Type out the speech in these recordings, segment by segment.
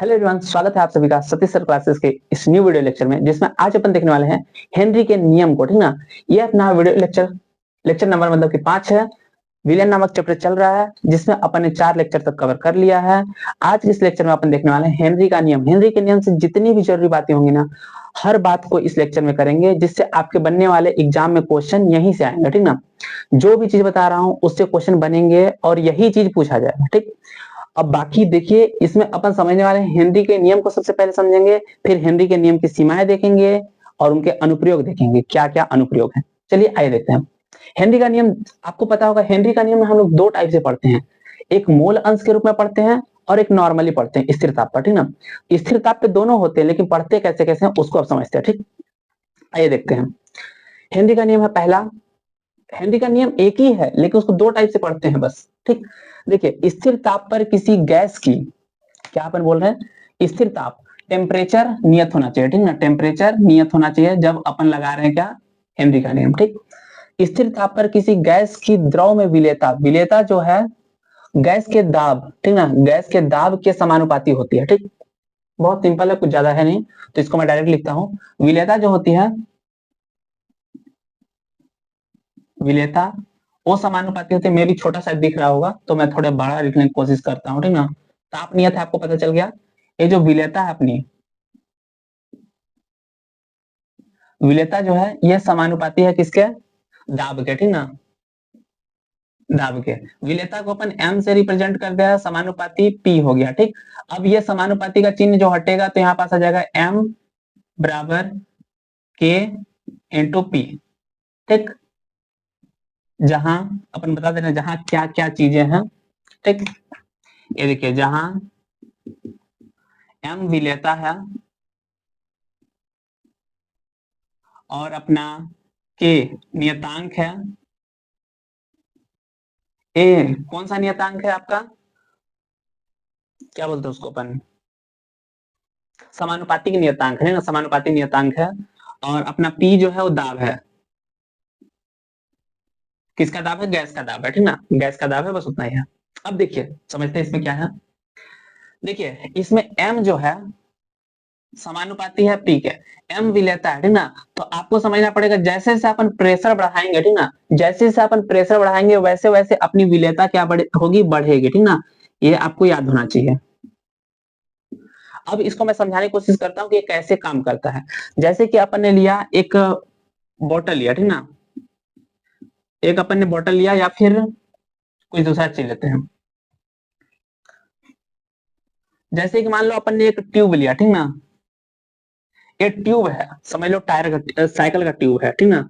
Hello everyone, स्वागत है आप सभी का सतीश सर क्लासेस के इस न्यू वीडियो लेक्चर में, जिसमें आज अपन देखने वाले हैं हेनरी के नियम को। ठीक ना, ये अपना वीडियो लेक्चर नंबर मतलब कि 5 है। विलियन नामक चैप्टर चल रहा है, जिसमें अपन ने 4 लेक्चर तक कवर कर लिया है। आज इस लेक्चर में अपन देखने वाले हैं हेनरी का नियम। हेनरी के नियम से जितनी भी जरूरी बातें होंगी ना, हर बात को इस लेक्चर में करेंगे, जिससे आपके बनने वाले एग्जाम में क्वेश्चन यहीं से आएंगे। ठीक ना, जो भी चीज बता रहा हूँ उससे क्वेश्चन बनेंगे और यही चीज पूछा जाएगा। ठीक, अब बाकी देखिए, इसमें अपन समझने वाले हैं हेनरी के नियम को सबसे पहले समझेंगे, फिर हेनरी के नियम की सीमाएं देखेंगे और उनके अनुप्रयोग देखेंगे, क्या क्या अनुप्रयोग है। चलिए आइए देखते हैं हेनरी का नियम। आपको पता होगा हेनरी का नियम में हम लोग 2 टाइप से पढ़ते हैं, एक मोल अंश के रूप में पढ़ते हैं और एक नॉर्मली पढ़ते हैं स्थिर ताप पर। ठीक ना, स्थिर ताप पे दोनों होते हैं, लेकिन पढ़ते कैसे कैसे हैं उसको आप समझते हैं। ठीक, आइए देखते हैं। हेनरी का नियम है पहला। हेनरी का नियम एक ही है, लेकिन उसको 2 टाइप से पढ़ते हैं बस। ठीक, देखिए, स्थिर ताप पर किसी गैस की, क्या अपन बोल रहे हैं, स्थिर ताप, टेम्परेचर नियत होना चाहिए। ठीक ना, टेम्परेचर नियत होना चाहिए जब अपन लगा रहे हैं क्या, हेनरी का नियम। ठीक, स्थिर ताप पर किसी गैस की द्रव में विलेयता, विलेयता जो है गैस के दाब, ठीक ना, गैस के दाब के समानुपाती होती है। ठीक, बहुत सिंपल है, कुछ ज्यादा है नहीं, तो इसको मैं डायरेक्ट लिखता हूं। विलेयता जो होती है, विलेयता वो समानुपाती होती है। मे भी छोटा सा दिख रहा होगा, तो मैं थोड़ा बड़ा लिखने की कोशिश करता हूँ। ठीक ना, ताप नियत है, आपको पता चल गया। ये जो विलेयता है अपनी, विलेयता जो है ये समानुपाती है किसके, दाब के। ठीक ना, दाब के। विलेयता को अपन m से रिप्रेजेंट करते हैं, समानुपाती p हो गया। ठीक, अब ये समानुपाती का चिन्ह जो हटेगा तो यहाँ पास आ जाएगा m बराबर k इंटू p। ठीक, जहां अपन बता दे रहे हैं जहां क्या क्या चीजें हैं। ठीक, ये देखिए, जहां m विलेयता है और अपना k नियतांक है। ए कौन सा नियतांक है आपका, क्या बोलते हैं उसको अपन, समानुपाती नियतांक है ना, समानुपाती नियतांक है। और अपना पी जो है वो दाब है। किसका दाब है, गैस का दाब है। ठीक ना, गैस का दाब है, बस उतना ही है। अब देखिए, समझते हैं इसमें क्या है। देखिए, इसमें m जो है समानुपाती है पी के, m विलेयता है। ठीक ना, तो आपको समझना पड़ेगा, जैसे जैसे अपन प्रेशर बढ़ाएंगे, ठीक ना, जैसे जैसे अपन प्रेशर बढ़ाएंगे वैसे वैसे अपनी विलेयता क्या होगी, बढ़ेगी। ठीक ना, ये आपको याद होना चाहिए। अब इसको मैं समझाने की कोशिश करता हूँ कि ये कैसे काम करता है। जैसे कि अपन ने लिया एक बोतल लिया, ठीक ना, एक अपन ने बोतल लिया या फिर कोई दूसरा चीज लेते हैं। जैसे कि मान लो अपन ने एक ट्यूब लिया, ठीक ना, ये ट्यूब है, समझ लो टायर का, साइकिल का ट्यूब है। ठीक ना,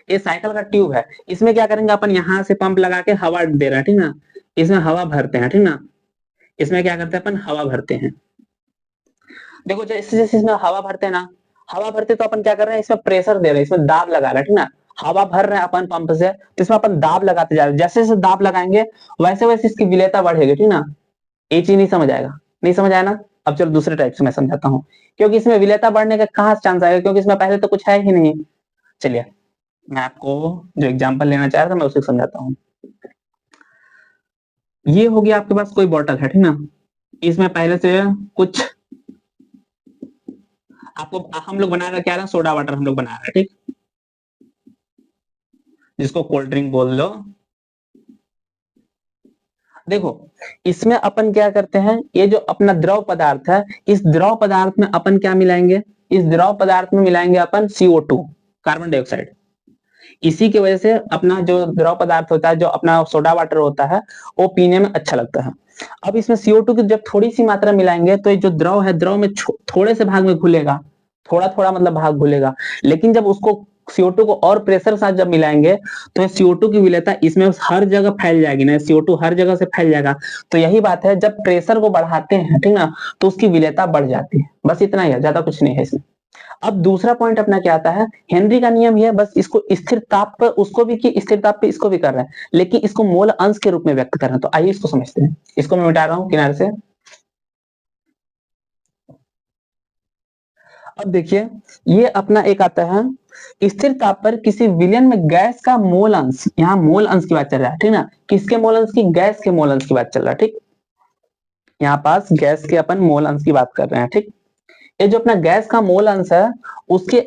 ये साइकिल का ट्यूब है। इसमें क्या करेंगे अपन, यहाँ से पंप लगा के हवा दे रहा है। ठीक ना, इसमें हवा भरते हैं। ठीक ना, इसमें क्या करते हैं अपन, हवा भरते हैं। देखो, जैसे जैसे इसमें हवा भरते हैं ना, हवा भरते तो अपन क्या कर रहे हैं, इसमें प्रेशर दे रहे हैं, इसमें दाब लगा रहे हैं। ठीक ना, हवा भर रहे हैं अपन पंप से, तो इसमें अपन दाब लगाते जा रहे हैं। जैसे जैसे दाब लगाएंगे वैसे वैसे इसकी विलेयता बढ़ेगी। ठीक ना, ये चीज नहीं समझ आएगा, नहीं समझ आया ना। अब चलो दूसरे टाइप से मैं समझाता हूँ, क्योंकि इसमें विलेयता बढ़ने का कहाँ चांस आएगा, क्योंकि इसमें पहले तो कुछ है ही नहीं। चलिए, मैं आपको जो एग्जांपल लेना चाह रहा था मैं उसे समझाता हूँ। ये हो गया आपके पास कोई बॉटल है, ठीक ना, इसमें पहले से कुछ आपको, हम लोग बना रहे क्या रहे, सोडा वाटर हम लोग बना रहे हैं। ठीक, जिसको कोल्ड ड्रिंक बोल लो। देखो, इसमें अपन क्या करते हैं, ये जो अपना द्रव पदार्थ है, इस द्रव पदार्थ में अपन क्या मिलाएंगे, इस द्रव पदार्थ में मिलाएंगे अपन CO2, कार्बन डाइऑक्साइड। इसी की वजह से अपना जो द्रव पदार्थ होता है, जो अपना सोडा वाटर होता है, वो पीने में अच्छा लगता है। अब इसमें CO2 की जब थोड़ी सी मात्रा मिलाएंगे तो ये जो द्रव है, द्रव में थोड़े से भाग में घुलेगा, थोड़ा थोड़ा मतलब भाग घुलेगा। लेकिन जब उसको CO2 को और प्रेशर के साथ जब मिलाएंगे तो ये CO2 की विलेयता इसमें हर जगह फैल जाएगी ना, CO2 हर जगह से फैल जाएगा। तो यही बात है, जब प्रेशर को बढ़ाते हैं, ठीक ना, तो उसकी विलेयता बढ़ जाती है। बस इतना ही है, ज्यादा कुछ नहीं है इसमें। अब दूसरा पॉइंट अपना क्या आता है, हेनरी का नियम ये, बस इसको स्थिर ताप पर उसको भी की, स्थिर ताप पे इसको भी कर रहे हैं, लेकिन इसको मोल अंश के रूप में व्यक्त कर रहे हैं। तो आइए इसको समझते हैं। इसको मैं मिटा रहा हूं किनारे से। अब देखिए, ये अपना एक आता है, स्थिर ताप पर किसी विलयन में गैस का मोल अंश, यहाँ मोल अंश की बात चल रहा है। ठीक ना, किसके मोल अंश की, गैस के मोल अंश की बात चल रहा है। ठीक, यहाँ पास गैस के अपन मोल अंश की बात कर रहे हैं, ठीक। ये जो अपना गैस का मोल अंश है, उसके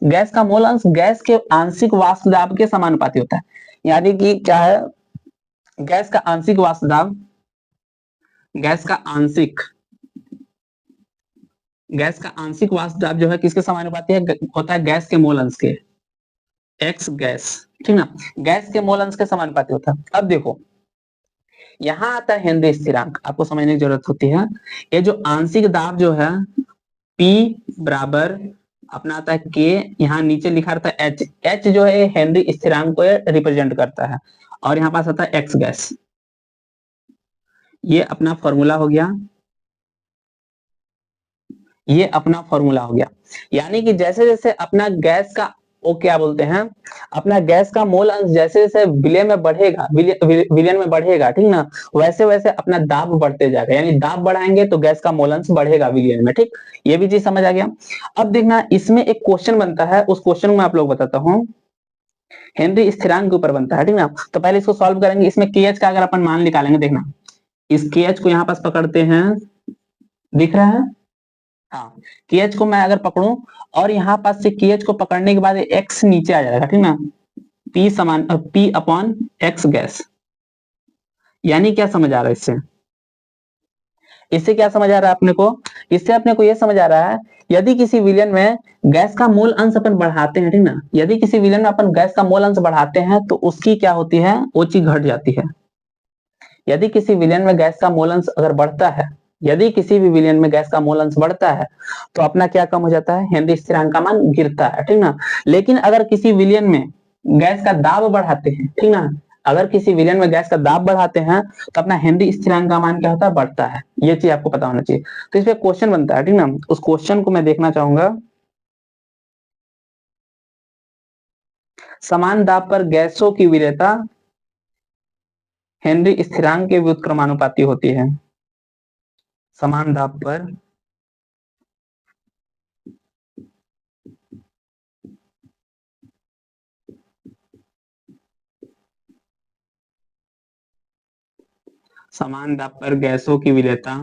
गैस का मोल अंश गैस के आंशिक वाष्प दाब के समानुपाती होता है। यानी कि क्या है, गैस का आंशिक वाष्प दाब, गैस का आंशिक वाष्प दाब जो है किसके समानुपाती है, होता है गैस के मोल अंश के, एक्स गैस, ठीक ना, गैस के मोल अंश के समानुपाती होता है। अब देखो यहां आता है हेनरी स्थिरांक, आपको समझने की जरूरत होती है। ये जो आंशिक दाब जो है P बराबर अपना आता है के, यहाँ नीचे लिखा रहता है एच, एच जो है हेनरी स्थिरांक को रिप्रेजेंट करता है, और यहाँ पास आता है एक्स गैस। ये अपना फॉर्मूला हो गया, ये अपना फॉर्मूला हो गया। यानी कि जैसे जैसे अपना गैस का वो क्या बोलते हैं, अपना गैस का मोल अंश जैसे जैसे विलयन में बढ़ेगा, विलयन में बढ़ेगा, ठीक ना, वैसे वैसे अपना दाब बढ़ते जाएगा। यानी दाब बढ़ाएंगे तो गैस का मोल अंश बढ़ेगा विलयन में, ठीक। ये भी चीज समझ आ गया। अब देखना इसमें एक क्वेश्चन बनता है, उस क्वेश्चन में आप लोग बताता हूँ, हेनरी स्थिरांक के ऊपर बनता है, ठीक ना। तो पहले इसको सॉल्व करेंगे। इसमें के एच का अगर अपन मान निकालेंगे, देखना इस के एच को यहाँ पास पकड़ते हैं, दिख रहा है, हाँ, के एच को मैं अगर पकड़ूं और यहाँ पास से के एच को पकड़ने के बाद एक्स नीचे आ जाएगा, ठीक ना, पी समान पी अपॉन एक्स गैस। यानी क्या समझ आ रहा है इससे, इससे क्या समझ आ रहा है अपने को, इससे अपने को यह समझ आ रहा है, यदि किसी विलयन में गैस का मोल अंश अपन बढ़ाते हैं, ठीक ना, यदि किसी विलयन में अपन गैस का मोल अंश बढ़ाते हैं तो उसकी क्या होती है, वो चीज घट जाती है। यदि किसी विलयन में गैस का मोल अंश अगर बढ़ता है, यदि किसी भी विलयन में गैस का मोल अंश बढ़ता है तो अपना क्या कम हो जाता है, हेनरी स्थिरांक का मान गिरता है, ठीक ना। लेकिन अगर किसी विलयन में गैस का दाब बढ़ाते हैं, ठीक ना, अगर किसी विलयन में गैस का दाब बढ़ाते हैं तो अपना हेनरी स्थिरांक का मान क्या होता है, बढ़ता है। ये चीज आपको पता होना चाहिए। तो इस पे क्वेश्चन बनता है, ठीक ना, उस क्वेश्चन को मैं देखना चाहूंगा। समान दाब पर गैसों की विलेयता हेनरी स्थिरांक के व्युत्क्रमानुपाती होती है। समान दाब पर समान दाब पर गैसों की विलेयता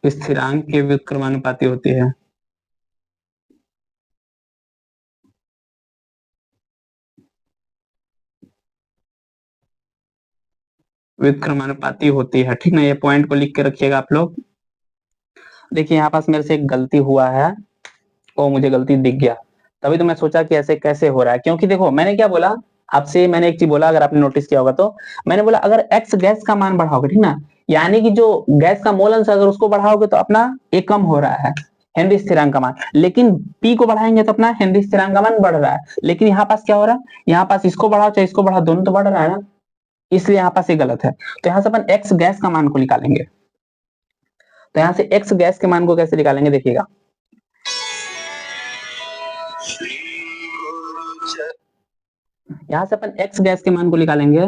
स्थिरांक के व्युत्क्रमानुपाती होती है। व्युत्क्रमानुपाती होती है, ठीक ना, ये पॉइंट को लिख के रखिएगा आप लोग। देखिए यहाँ पास मेरे से एक गलती हुआ है, वो मुझे गलती दिख गया, तभी तो मैं सोचा कि ऐसे कैसे हो रहा है। क्योंकि देखो मैंने क्या बोला आपसे, मैंने एक चीज बोला, अगर आपने नोटिस किया होगा तो मैंने बोला अगर एक्स गैस का मान बढ़ाओगे, ठीक ना, यानी कि जो गैस का मोल अंश अगर उसको बढ़ाओगे तो अपना एक कम हो रहा है हेनरी स्थिरांक का मान, लेकिन पी को बढ़ाएंगे तो अपना हेनरी स्थिरांक का मान बढ़ रहा है। लेकिन यहाँ पास क्या हो रहा है, यहाँ पास इसको बढ़ाओ चाहे इसको बढ़ाओ, दोनों तो बढ़ रहा है ना, इसलिए यहाँ पास ये गलत है। तो यहाँ से अपन एक्स गैस का मान को निकालेंगे। तो यहाँ से एक्स गैस के मान को कैसे निकालेंगे, देखिएगा, यहाँ से अपन एक्स गैस के मान को निकालेंगे।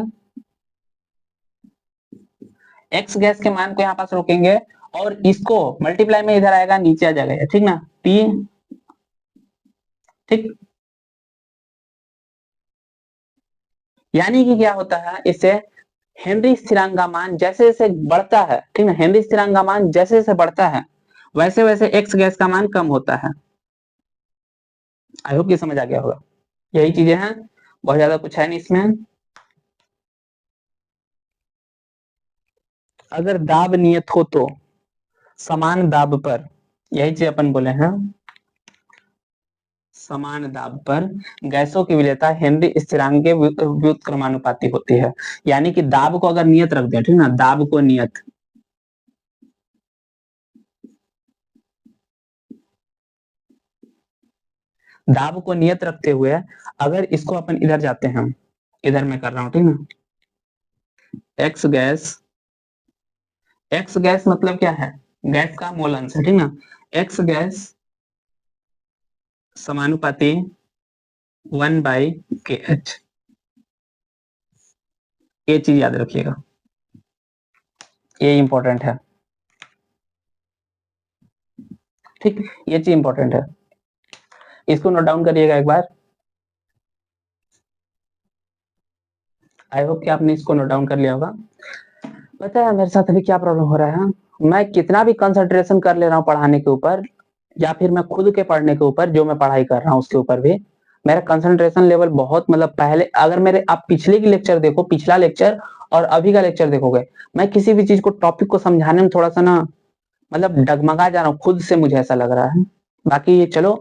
एक्स गैस के मान को यहाँ पास रोकेंगे और इसको मल्टीप्लाई में इधर आएगा, नीचे आ जाएगा, ठीक ना, पी, ठीक। यानी कि क्या होता है, इससे हेनरी स्थिरांक का मान जैसे जैसे बढ़ता है, ठीक ना, हेनरी स्थिरांक का मान जैसे जैसे बढ़ता है वैसे वैसे एक्स गैस का मान कम होता है। आई होप ये समझ आ गया होगा। यही चीजें हैं, बहुत ज्यादा कुछ है नहीं इसमें। अगर दाब नियत हो तो समान दाब पर, यही चीज अपन बोले हैं, समान दाब पर गैसों की विलेयता हेनरी स्थिरांक के व्युत्क्रमानुपाती होती है। यानी कि दाब को अगर नियत रख दिया, ठीक ना, दाब को नियत, दाब को नियत रखते हुए अगर इसको अपन इधर जाते हैं, इधर मैं कर रहा हूं, ठीक ना, एक्स गैस, एक्स गैस मतलब क्या है, गैस का मोल अंश है, ठीक ना, एक्स गैस समानुपाती 1/kh। ये चीज याद रखिएगा, ये इंपॉर्टेंट है। ठीक, ये चीज इंपॉर्टेंट है, इसको नोट डाउन करिएगा एक बार। आई होप कि आपने इसको नोट डाउन कर लिया होगा। पता है मेरे साथ अभी क्या प्रॉब्लम हो रहा है, मैं कितना भी कंसंट्रेशन कर ले रहा हूँ पढ़ाने के ऊपर, या फिर मैं खुद के पढ़ने के ऊपर जो मैं पढ़ाई कर रहा हूँ उसके ऊपर भी मेरा कंसंट्रेशन लेवल बहुत, मतलब पहले अगर मेरे आप पिछले की लेक्चर देखो, पिछला लेक्चर और अभी का लेक्चर देखोगे, मैं किसी भी चीज को टॉपिक को समझाने में थोड़ा सा ना मतलब डगमगा जा रहा हूँ खुद से, मुझे ऐसा लग रहा है। बाकी चलो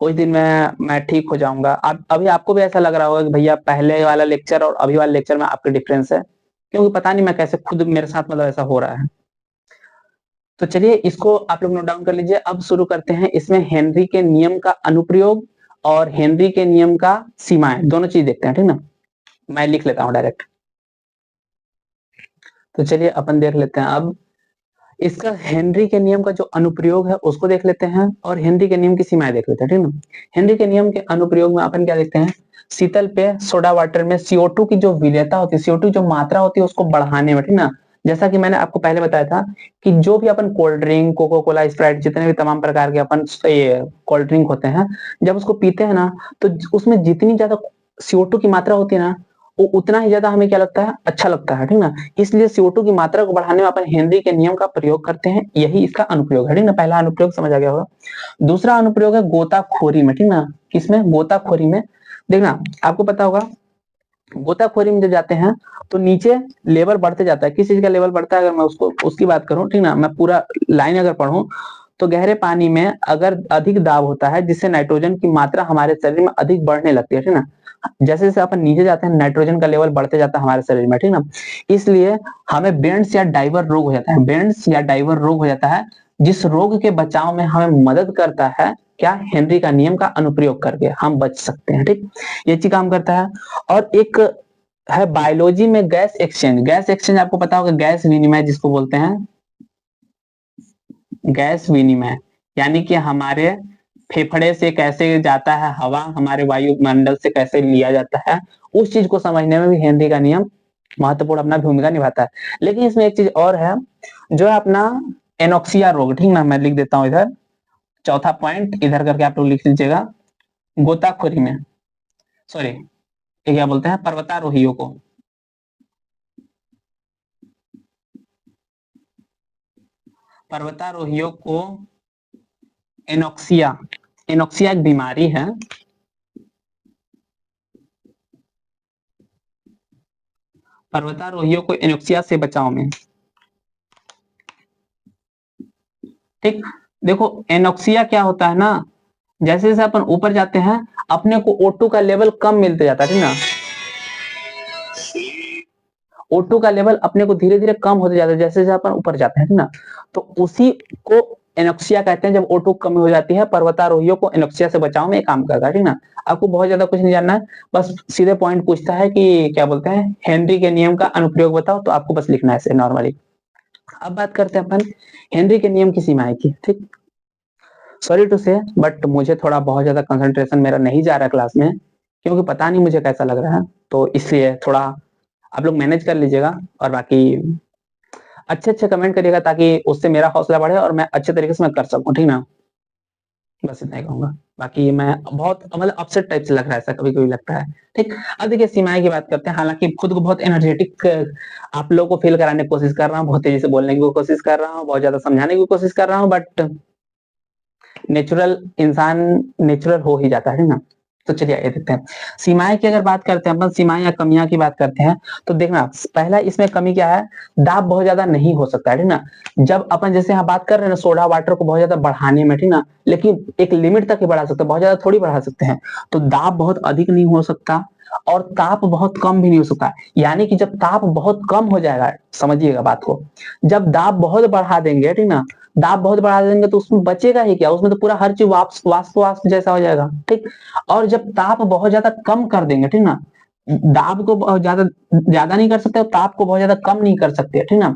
कुछ दिन में मैं ठीक हो जाऊंगा। अब अभी आपको भी ऐसा लग रहा होगा कि भैया पहले वाला लेक्चर और अभी वाले लेक्चर में आपके डिफरेंस है, क्योंकि पता नहीं मैं कैसे खुद मेरे साथ मतलब ऐसा हो रहा है। तो चलिए इसको आप लोग नोट डाउन कर लीजिए। अब शुरू करते हैं, इसमें हेनरी के नियम का अनुप्रयोग और हेनरी के नियम का सीमाएं, दोनों चीज देखते हैं, ठीक ना। मैं लिख लेता हूं डायरेक्ट। तो चलिए अपन देख लेते हैं अब इसका हेनरी के नियम का जो अनुप्रयोग है उसको देख लेते हैं, और हेनरी के नियम की सीमाएं देख लेते हैं, ठीक ना। हेनरी के नियम के अनुप्रयोग में अपन क्या देखते हैं, शीतल पे सोडा वाटर में CO2 की जो विलेयता होती है, CO2 जो मात्रा होती है उसको बढ़ाने में, ठीक ना। जैसा कि मैंने आपको पहले बताया था कि जो भी अपन cold drink, Coca Cola, Sprite, जितने भी तमाम प्रकार के अपन कोल्ड ड्रिंक होते हैं, जब उसको पीते हैं ना तो उसमें जितनी ज्यादा CO2 की मात्रा होती है ना, वो उतना ही ज्यादा हमें क्या लगता है, अच्छा लगता है, ठीक ना। इसलिए CO2 की मात्रा को बढ़ाने में अपन हेनरी के नियम का प्रयोग करते हैं, यही इसका अनुप्रयोग है, ठीक ना। पहला अनुप्रयोग समझ आ गया होगा। दूसरा अनुप्रयोग है गोताखोरी में, ठीक ना। किसमें, गोताखोरी में। देखना आपको पता होगा गोताखोरी में जब जाते हैं तो नीचे लेवल बढ़ते जाता है। किस चीज का लेवल बढ़ता है, अगर मैं उसको उसकी बात करूं, ठीक ना, मैं पूरा लाइन अगर पढ़ूं तो गहरे पानी में अगर अधिक दाब होता है जिससे नाइट्रोजन की मात्रा हमारे शरीर में अधिक बढ़ने लगती है, ठीक ना। जैसे जैसे अपन नीचे जाते हैं नाइट्रोजन का लेवल बढ़ते जाता है हमारे शरीर में, ठीक ना। इसलिए हमें बेंड्स या डाइवर रोग हो जाता है, बेंड्स या डाइवर रोग हो जाता है, जिस रोग के बचाव में हमें मदद करता है क्या, हेनरी का नियम का अनुप्रयोग करके हम बच सकते हैं, ठीक। ये चीज काम करता है। और एक है बायोलॉजी में गैस एक्सचेंज। गैस एक्सचेंज आपको पता होगा, गैस विनिमय जिसको बोलते हैं, गैस विनिमय यानी कि हमारे फेफड़े से कैसे जाता है हवा, हमारे वायुमंडल से कैसे लिया जाता है, उस चीज को समझने में भी हेनरी का नियम महत्वपूर्ण अपना भूमिका निभाता है। लेकिन इसमें एक चीज और है जो है अपना एनोक्सिया रोग, ठीक ना। मैं लिख देता हूं इधर, चौथा पॉइंट इधर करके आप लोग लिख लीजिएगा। गोताखोरी में, सॉरी ये क्या बोलते हैं, पर्वतारोहियों को, पर्वतारोहियों को एनोक्सिया, एनोक्सिया एक बीमारी है, पर्वतारोहियों को एनोक्सिया से बचाव में, ठीक। देखो एनोक्सिया क्या होता है ना, जैसे जैसे अपन ऊपर जाते हैं अपने को O2 का लेवल कम मिलते जाता है, ठीक ना। O2 का लेवल अपने को धीरे धीरे कम होते जाता है जैसे जैसे अपन ऊपर जाते हैं, ठीक ना। तो उसी को एनोक्सिया कहते हैं। जब O2 कम हो जाती है, पर्वतारोहियों को एनोक्सिया से बचाव में काम करता है, ठीक ना। आपको बहुत ज्यादा कुछ नहीं जानना है, बस सीधे पॉइंट पूछता है कि क्या बोलते हैं, हेनरी के नियम का अनुप्रयोग बताओ, तो आपको बस लिखना है ऐसे नॉर्मली। अब बात करते हैं अपन हेनरी के नियम की सीमाएं की, ठीक। सॉरी टू से बट मुझे थोड़ा बहुत ज्यादा कंसंट्रेशन मेरा नहीं जा रहा क्लास में, क्योंकि पता नहीं मुझे कैसा लग रहा है, तो इसलिए थोड़ा आप लोग मैनेज कर लीजिएगा। और बाकी अच्छे अच्छे कमेंट करिएगा ताकि उससे मेरा हौसला बढ़े और मैं अच्छे तरीके से मैं कर सकूं, ठीक ना। बस इतना ही कहूंगा। बाकी मैं बहुत मतलब अपसेट टाइप से लग रहा है, ऐसा कभी कभी लगता है, ठीक। अब देखिए सीमाएं की बात करते हैं। हालांकि खुद को बहुत एनर्जेटिक आप लोगों को फील कराने की कोशिश कर रहा हूँ, बहुत तेजी से बोलने की कोशिश कर रहा हूँ, बहुत ज्यादा समझाने की कोशिश कर रहा हूँ, बट नेचुरल इंसान नेचुरल हो ही जाता है ना। तो चलिए ये देखते हैं सीमाएं की अगर बात करते हैं अपन, सीमाएं या कमियां की बात करते हैं, तो देखना पहला इसमें कमी क्या है, दाब बहुत ज्यादा नहीं हो सकता है, ठीक ना। जब अपन जैसे यहाँ बात कर रहे हैं ना सोडा वाटर को बहुत ज्यादा बढ़ाने में, ठीक ना, लेकिन एक लिमिट तक ही बढ़ा सकते हैं, बहुत ज्यादा थोड़ी बढ़ा सकते हैं। तो दाब बहुत अधिक नहीं हो सकता और ताप बहुत कम भी नहीं हो सकता। यानी कि जब ताप बहुत कम हो जाएगा, समझिएगा बात को, जब दाब बहुत बढ़ा देंगे, ठीक ना, दाब बहुत बढ़ा देंगे तो उसमें बचेगा ही क्या, उसमें तो पूरा हर चीज वाष्प वाष्प वाष्प जैसा हो जाएगा, ठीक। और जब ताप बहुत ज्यादा कम कर देंगे, ठीक ना, दाब को बहुत ज्यादा ज्यादा नहीं कर सकते और ताप को बहुत ज्यादा कम नहीं कर सकते, ठीक ना।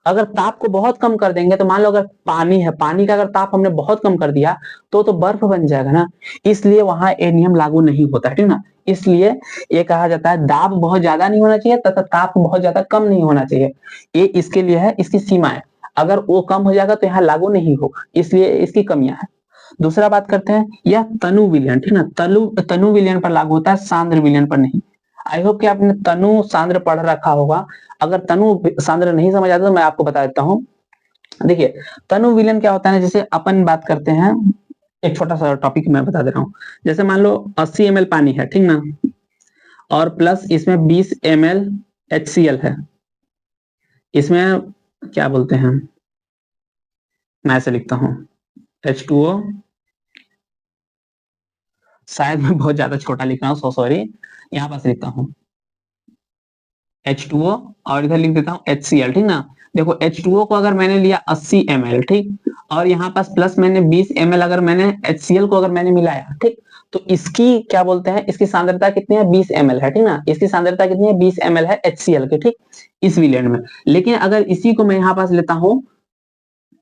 अगर ताप को बहुत कम कर देंगे तो मान लो अगर पानी है, पानी का अगर ताप हमने बहुत कम कर दिया तो बर्फ बन जाएगा ना। इसलिए वहां ये नियम लागू नहीं होता है, ठीक ना। इसलिए ये कहा जाता है दाब बहुत ज्यादा नहीं होना चाहिए तथा ताप बहुत ज्यादा कम नहीं होना चाहिए। ये इसके लिए है, इसकी सीमा है। अगर वो कम हो जाएगा तो यहाँ लागू नहीं होगा, इसलिए इसकी कमियां है। दूसरा बात करते हैं, यह तनु विलयन, ठीक ना, तनु विलयन पर लागू होता है, सांद्र विलयन पर नहीं। आई होप कि आपने तनु सांद्र पढ़ रखा होगा। अगर तनु सांद्र नहीं समझ आता तो मैं आपको बता देता हूँ। देखिए तनु विलयन क्या होता है ना, जैसे अपन बात करते हैं, एक छोटा सा टॉपिक मैं बता दे रहा हूँ। जैसे मान लो 80 ml पानी है, ठीक ना, और प्लस इसमें 20 ml HCl है। इसमें क्या बोलते हैं, मैं ऐसे लिखता हूँ H2O, शायद मैं बहुत ज्यादा छोटा लिख रहा हूँ, सो सॉरी, यहाँ पास लिखता हूँ H2O और इधर लिख देता हूँ HCl, ठीक ना। देखो H2O को अगर मैंने लिया 80 ml, ठीक, और यहाँ पास प्लस मैंने 20 ml अगर मैंने HCl को अगर मैंने मिलाया, ठीक, तो इसकी क्या बोलते हैं, इसकी सांद्रता कितनी है, 20 ml है, ठीक ना। इसकी सांद्रता कितनी है, 20 ml है HCl की, ठीक, इस विलयन में। लेकिन अगर इसी को मैं यहाँ पास लेता हूँ,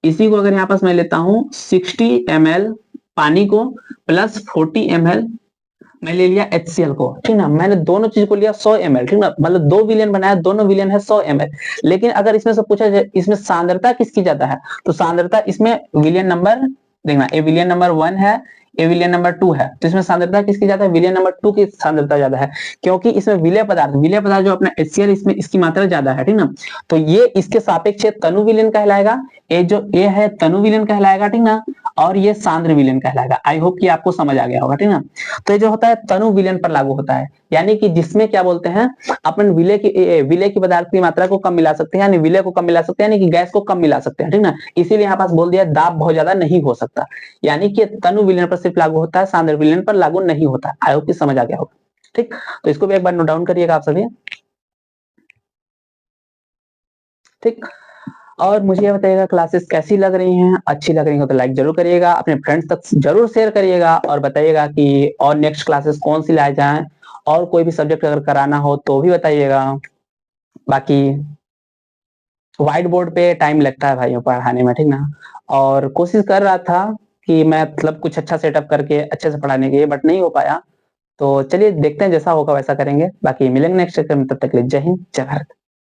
इसी को अगर यहाँ पास मैं लेता हूँ 60 ml पानी को प्लस 40 ml मैं ले लिया HCl को, ठीक ना, मैंने दोनों चीज को लिया 100 ml, ठीक ना, मतलब दो विलयन बनाया, दोनों विलयन है 100 ml। लेकिन अगर इसमें से पूछा जाए इसमें सांद्रता किसकी ज्यादा है, तो सांद्रता इसमें विलयन नंबर देखना, ए विलयन नंबर 1 है, ए विलयन नंबर 2 है, तो इसमें सांद्रता किसकी ज्यादा है, विलयन नंबर 2 की सांद्रता ज्यादा है, क्योंकि इसमें विलय पदार्थ जो अपना HCl इसमें इसकी मात्रा ज्यादा है, ठीक ना। तो ये इसके सापेक्ष तनु विलयन कहलाएगा, ये जो ए है तनु विलयन कहलाएगा, ठीक ना, और ये सांद्र विलयन कहलाएगा। आई होप कि आपको समझ आ गया होगा, ठीक ना। तो ये जो होता है तनु विलयन पर लागू होता है, यानी कि जिसमें क्या बोलते हैं, अपन विलय की पदार्थ की मात्रा को कम मिला सकते हैं, यानी विलय को कम मिला सकते हैं, यानी कि गैस को कम मिला सकते हैं, ठीक ना। इसीलिए यहाँ पास बोल दिया दाब बहुत ज्यादा नहीं हो सकता, यानी कि तनु विलयन पर सिर्फ लागू होता है, सांद्र विलयन पर लागू नहीं होता। आई होप कि समझ आ गया होगा, ठीक। तो इसको भी एक बार नोट डाउन करिएगा आप सभी, ठीक। और मुझे ये बताइएगा क्लासेस कैसी लग रही हैं, अच्छी लग रही हो तो लाइक जरूर करिएगा, अपने फ्रेंड्स तक जरूर शेयर करिएगा, और बताइएगा कि और नेक्स्ट क्लासेस कौन सी लाए जाएं, और कोई भी सब्जेक्ट अगर कराना हो तो भी बताइएगा। बाकी व्हाइट बोर्ड पे टाइम लगता है भाइयों पढ़ाने में, ठीक ना, और कोशिश कर रहा था कि मैं मतलब कुछ अच्छा सेटअप करके अच्छे से पढ़ाने के लिए, बट नहीं हो पाया। तो चलिए देखते हैं, जैसा होगा वैसा करेंगे। बाकी मिलेंगे नेक्स्ट लेक्चर में, तब तक के लिए जय हिंद जय भारत।